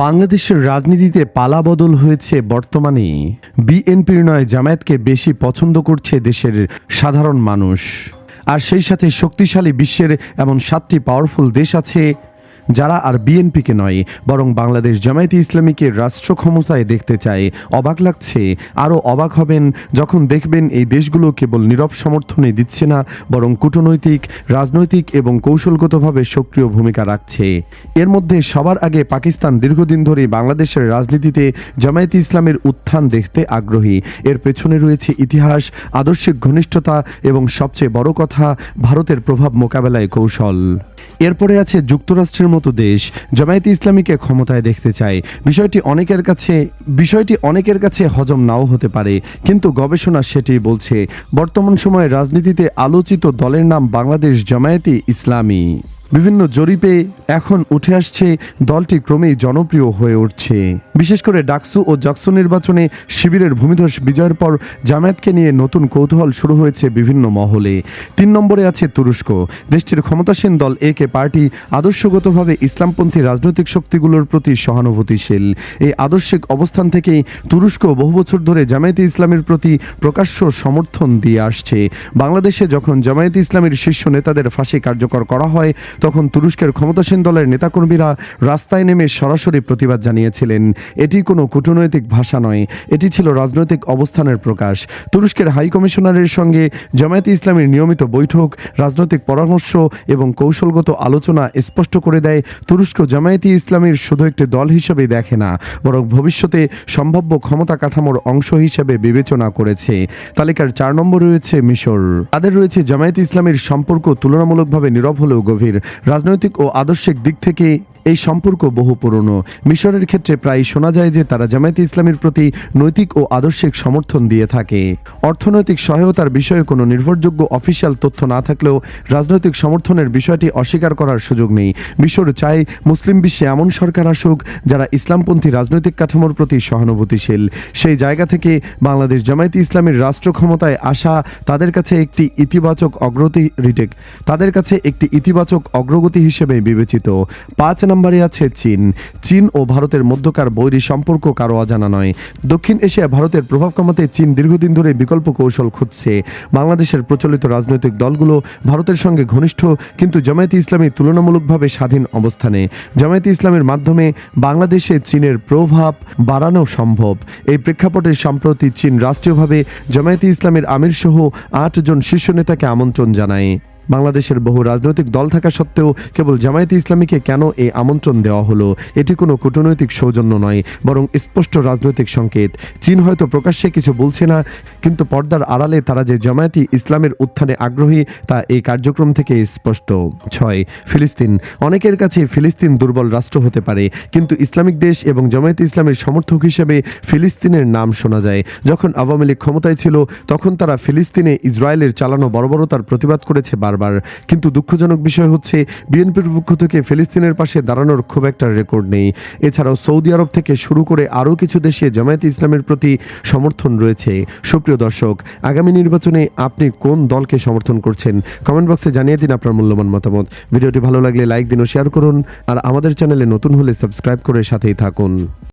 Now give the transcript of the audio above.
বাংলাদেশের রাজনীতিতে পালাবদল হয়েছে। বর্তমানে বিএনপির নয় জামায়াতকে বেশি পছন্দ করছে দেশের সাধারণ মানুষ। আর সেই সাথে শক্তিশালী বিশ্বের এমন 7টি পাওয়ারফুল দেশ আছে যারা আর বিএনপিকে নয় বরং বাংলাদেশ জামায়াতে ইসলামীকে রাষ্ট্র ক্ষমতায় দেখতে চায়। অবাক লাগছে, আরও অবাক হবেন যখন দেখবেন এই দেশগুলো কেবল নীরব সমর্থনই দিচ্ছে না, বরং কূটনৈতিক, রাজনৈতিক এবং কৌশলগতভাবে সক্রিয় ভূমিকা রাখছে। এর মধ্যে সবার আগে পাকিস্তান দীর্ঘদিন ধরে বাংলাদেশের রাজনীতিতে জামায়াতে ইসলামের উত্থান দেখতে আগ্রহী। এর পেছনে রয়েছে ইতিহাস, আদর্শিক ঘনিষ্ঠতা এবং সবচেয়ে বড় কথা, ভারতের প্রভাব মোকাবেলায় কৌশল। এরপরে আছে যুক্তরাষ্ট্রের মতো দেশ জামায়াতে ইসলামীকে ক্ষমতায় দেখতে চায়। বিষয়টি অনেকের কাছে হজম নাও হতে পারে, কিন্তু গবেষণা সেটি বলছে। বর্তমান সময়ে রাজনীতিতে আলোচিত দলের নাম বাংলাদেশ জামায়াতে ইসলামী। বিভিন্ন জরিপে এখন উঠে আসছে দলটি ক্রমেই জনপ্রিয় হয়ে উঠছে। বিশেষ করে ডাকসু ও জাকসু নির্বাচনে শিবিরের ভূমিধস বিজয়ের পর জামায়াতকে নিয়ে নতুন কৌতূহল শুরু হয়েছে বিভিন্ন মহলে। 3 নম্বরে আছে তুরস্ক। দেশটির ক্ষমতাসীন দল একে পার্টি আদর্শগতভাবে ইসলামপন্থী রাজনৈতিক শক্তিগুলোর প্রতি সহানুভূতিশীল। এই আদর্শিক অবস্থান থেকেই তুরস্ক বহু বছর ধরে জামায়াতে ইসলামের প্রতি প্রকাশ্য সমর্থন দিয়ে আসছে। বাংলাদেশে যখন জামায়াতে ইসলামের শীর্ষ নেতাদের ফাঁসি কার্যকর করা হয়, তখন তুরস্কের ক্ষমতাসীন দলের নেতাকর্মীরা রাস্তায় নেমে সরাসরি প্রতিবাদ জানিয়েছিলেন। এটি কোনো কূটনৈতিক ভাষা নয়, এটি ছিল রাজনৈতিক অবস্থানের প্রকাশ। তুরস্কের হাই কমিশনারের সঙ্গে জামায়াতে ইসলামের নিয়মিত বৈঠক, রাজনৈতিক পরামর্শ এবং কৌশলগত আলোচনা স্পষ্ট করে দেয় তুরস্ক জামায়াতে ইসলামীর শুধু একটি দল হিসেবে দেখে না, বরং ভবিষ্যতে সম্ভাব্য ক্ষমতা কাঠামোর অংশ হিসেবে বিবেচনা করেছে। তালিকার 4 নম্বরে রয়েছে মিশর। তাদের রয়েছে জামায়াতে ইসলামীর সম্পর্ক তুলনামূলকভাবে নীরব হলেও গভীর। রাজনৈতিক ও আদর্শিক দিক থেকে এই সম্পর্ক বহু পুরনো। মিশরের ক্ষেত্রে প্রায় শোনা যায় যে তারা জামায়াতে ইসলামের প্রতি নৈতিক ও আদর্শিক সমর্থন দিয়ে থাকে। অর্থনৈতিক সহায়তার বিষয়ে কোনো নির্ভরযোগ্য অফিসিয়াল তথ্য না থাকলেও রাজনৈতিক সমর্থনের বিষয়টি অস্বীকার করার সুযোগ নেই। মিশর চায় মুসলিম বিশ্বে এমন সরকার আসুক যারা ইসলামপন্থী রাজনৈতিক কাঠামোর প্রতি সহানুভূতিশীল। সেই জায়গা থেকে বাংলাদেশ জামায়াতে ইসলামের রাষ্ট্র ক্ষমতায় আসা তাদের কাছে একটি ইতিবাচক অগ্রগতি হিসেবে বিবেচিত। 5 নম্বরে আছে চীন ও ভারতের মধ্যকার বৈরী সম্পর্ক কারো অজানা নয়। দক্ষিণ এশিয়া ভারতের প্রভাব কমাতে চীন দীর্ঘদিন ধরে বিকল্প কৌশল খুঁজছে। বাংলাদেশের প্রচলিত রাজনৈতিক দলগুলো ভারতের সঙ্গে ঘনিষ্ঠ, কিন্তু জামায়াতে ইসলামী তুলনামূলকভাবে স্বাধীন অবস্থানে। জামায়াতে ইসলামের মাধ্যমে বাংলাদেশে চীনের প্রভাব বাড়ানো সম্ভব। এই প্রেক্ষাপটে সম্প্রতি চীন রাষ্ট্রীয়ভাবে জামায়াতে ইসলামের আমির সহ 8 জন শীর্ষ নেতাকে আমন্ত্রণ জানায়। বাংলাদেশের বহু রাজনৈতিক দল থাকা সত্ত্বেও কেবল জামায়াতে ইসলামীকে কেন এই আমন্ত্রণ দেওয়া হলো? এটি কোনো কূটনৈতিক সৌজন্য নয়, বরং স্পষ্ট রাজনৈতিক সংকেত। চীন হয়তো প্রকাশ্যে কিছু বলছে না, কিন্তু পর্দার আড়ালে তারা যে জামায়াতে ইসলামের উত্থানে আগ্রহী তা এই কার্যক্রম থেকে স্পষ্ট। 6. ফিলিস্তিন। অনেকের কাছে ফিলিস্তিন দুর্বল রাষ্ট্র হতে পারে, কিন্তু ইসলামিক দেশ এবং জামায়াতে ইসলামের সমর্থক হিসেবে ফিলিস্তিনের নাম শোনা যায়। যখন আওয়ামী লীগ ক্ষমতায় ছিল, তখন তারা ফিলিস্তিনে ইসরায়েলের চালানো বর্বরতার প্রতিবাদ করেছে বারবার। কিন্তু দুঃখজনক বিষয় হচ্ছে বিএনপির পক্ষ থেকে ফিলিস্তিনের পাশে দাঁড়ানোর খুব একটা রেকর্ড নেই। এছাড়াও সৌদি আরব থেকে শুরু করে আরও কিছু দেশে জামায়াতে ইসলামের প্রতি সমর্থন রয়েছে। সুপ্রিয় দর্শক, আগামী নির্বাচনে আপনি কোন দলকে সমর্থন করছেন? কমেন্ট বক্সে জানিয়ে দিন আপনার মূল্যবান মতামত। ভিডিওটি ভালো লাগলে লাইক দিন ও শেয়ার করুন, আর আমাদের চ্যানেলে নতুন হলে সাবস্ক্রাইব করে সাথেই থাকুন।